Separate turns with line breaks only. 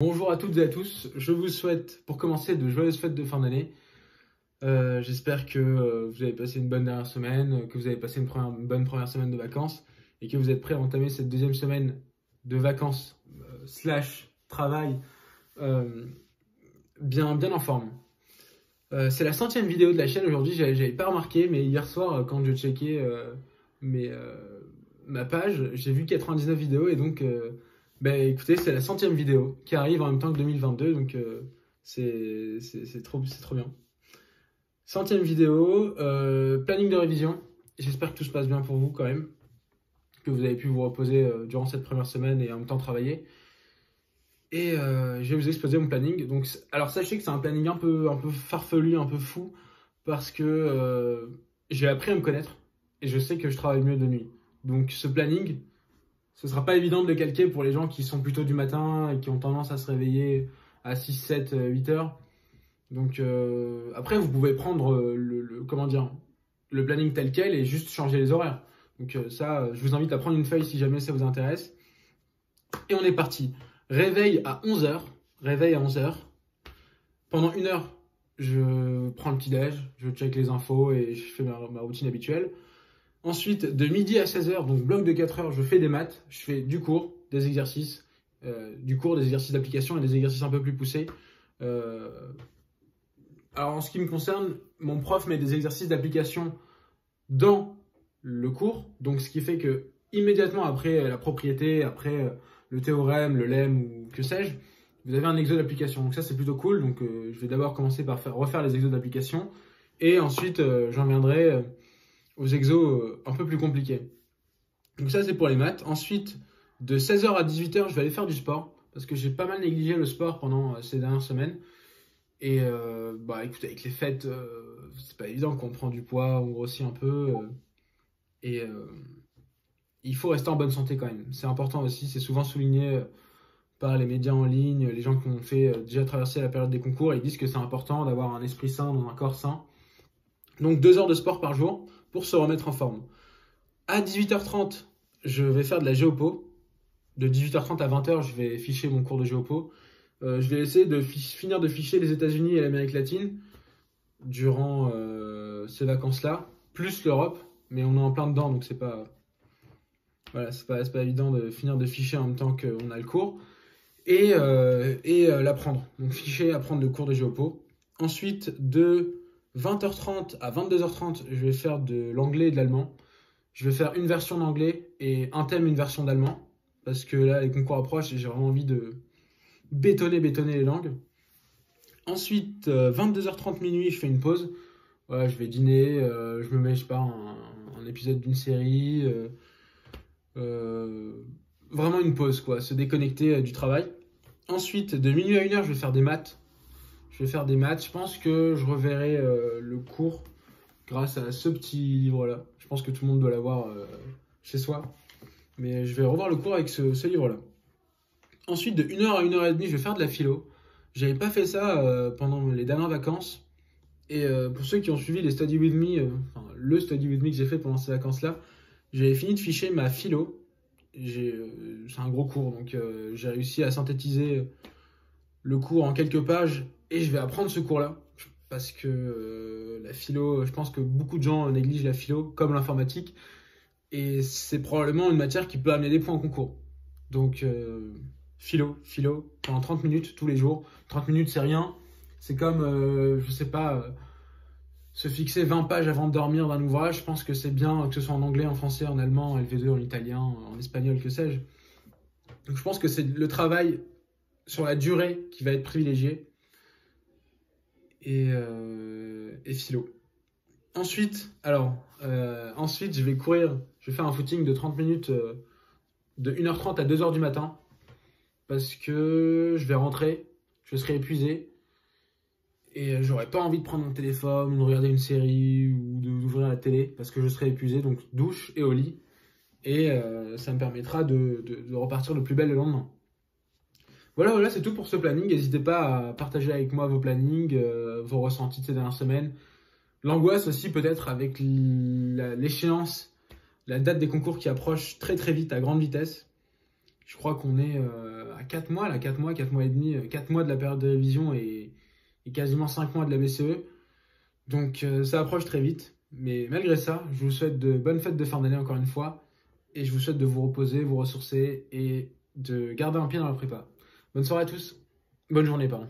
Bonjour à toutes et à tous, je vous souhaite pour commencer de joyeuses fêtes de fin d'année. J'espère que vous avez passé une bonne dernière semaine, que vous avez passé une bonne première semaine de vacances et que vous êtes prêts à entamer cette deuxième semaine de vacances slash travail bien en forme. C'est la 100e vidéo de la chaîne aujourd'hui, j'avais pas remarqué, mais hier soir quand je checkais ma page, j'ai vu 99 vidéos et donc écoutez, c'est la 100e vidéo qui arrive en même temps que 2022, donc c'est trop bien. 100e vidéo, planning de révision. J'espère que tout se passe bien pour vous quand même, que vous avez pu vous reposer durant cette première semaine et en même temps travailler. Et je vais vous exposer mon planning. Donc, alors sachez que c'est un planning un peu farfelu, un peu fou, parce que j'ai appris à me connaître et je sais que je travaille mieux de nuit. Donc ce planning, ce sera pas évident de le calquer pour les gens qui sont plutôt du matin et qui ont tendance à se réveiller à 6, 7, 8 heures. Donc après, vous pouvez prendre le planning tel quel et juste changer les horaires. Donc ça, je vous invite à prendre une feuille si jamais ça vous intéresse. Et on est parti. Réveil à 11h. Réveil à 11h. Pendant 1 heure, je prends le petit-déj, je check les infos et je fais ma routine habituelle. Ensuite, de midi à 16h, donc bloc de 4 heures, je fais des maths, je fais du cours, des exercices, des exercices d'application et des exercices un peu plus poussés. Alors en ce qui me concerne, mon prof met des exercices d'application dans le cours, donc ce qui fait que immédiatement après la propriété, après le théorème, le lemme ou que sais-je, vous avez un exo d'application. Donc ça c'est plutôt cool, donc je vais d'abord commencer par refaire les exos d'application et ensuite j'en viendrai aux exos un peu plus compliqués. Donc ça c'est pour les maths. Ensuite, de 16h à 18h, je vais aller faire du sport parce que j'ai pas mal négligé le sport pendant ces dernières semaines. Et écoutez, avec les fêtes, c'est pas évident qu'on prend du poids, on grossit un peu. Il faut rester en bonne santé quand même. C'est important aussi, c'est souvent souligné par les médias en ligne, les gens qui ont fait déjà traverser la période des concours, ils disent que c'est important d'avoir un esprit sain dans un corps sain. Donc 2 heures de sport par jour pour se remettre en forme. À 18h30, je vais faire de la géopo. De 18h30 à 20h, je vais ficher mon cours de géopo. Je vais essayer de finir de ficher les États-Unis et l'Amérique latine durant ces vacances-là, plus l'Europe, mais on est en plein dedans, donc c'est pas évident de finir de ficher en même temps qu'on a le cours. Et l'apprendre. Donc ficher, apprendre le cours de géopo. Ensuite, de 20h30 à 22h30, je vais faire de l'anglais et de l'allemand. Je vais faire une version d'anglais et un thème, une version d'allemand. Parce que là, les concours approchent et j'ai vraiment envie de bétonner les langues. Ensuite, 22h30 minuit, je fais une pause. Voilà, je vais dîner, je me mets, je sais pas, un épisode d'une série. Vraiment une pause, quoi, se déconnecter du travail. Ensuite, de minuit à 1h, je vais faire des maths. Je pense que je reverrai le cours grâce à ce petit livre-là. Je pense que tout le monde doit l'avoir chez soi. Mais je vais revoir le cours avec ce livre-là. Ensuite, de 1h à 1h30, je vais faire de la philo. J'avais pas fait ça pendant les dernières vacances. Et pour ceux qui ont suivi les Study With Me, le Study With Me que j'ai fait pendant ces vacances-là, j'avais fini de ficher ma philo. C'est un gros cours, donc j'ai réussi à synthétiser le cours en quelques pages et je vais apprendre ce cours-là. Parce que la philo, je pense que beaucoup de gens négligent la philo, comme l'informatique. Et c'est probablement une matière qui peut amener des points en concours. Donc, philo, pendant 30 minutes tous les jours. 30 minutes, c'est rien. C'est comme, je sais pas, se fixer 20 pages avant de dormir d'un ouvrage. Je pense que c'est bien, que ce soit en anglais, en français, en allemand, en LV2, en italien, en espagnol, que sais-je. Donc, je pense que c'est le travail sur la durée qui va être privilégié. Et philo. Ensuite, je vais courir. Je vais faire un footing de 30 minutes de 1h30 à 2h du matin parce que je vais rentrer, je serai épuisé et j'aurai pas envie de prendre mon téléphone ou de regarder une série ou d'ouvrir la télé parce que je serai épuisé, donc douche et au lit et ça me permettra de repartir le plus belle le lendemain. Voilà, c'est tout pour ce planning. N'hésitez pas à partager avec moi vos plannings, vos ressentis de ces dernières semaines. L'angoisse aussi peut-être avec l'échéance, la date des concours qui approche très vite, à grande vitesse. Je crois qu'on est à 4 mois, là, 4 mois, 4 mois et demi, 4 mois de la période de révision et quasiment 5 mois de la BCE. Donc ça approche très vite. Mais malgré ça, je vous souhaite de bonnes fêtes de fin d'année encore une fois. Et je vous souhaite de vous reposer, vous ressourcer et de garder un pied dans la prépa. Bonne soirée à tous. Bonne journée, pardon.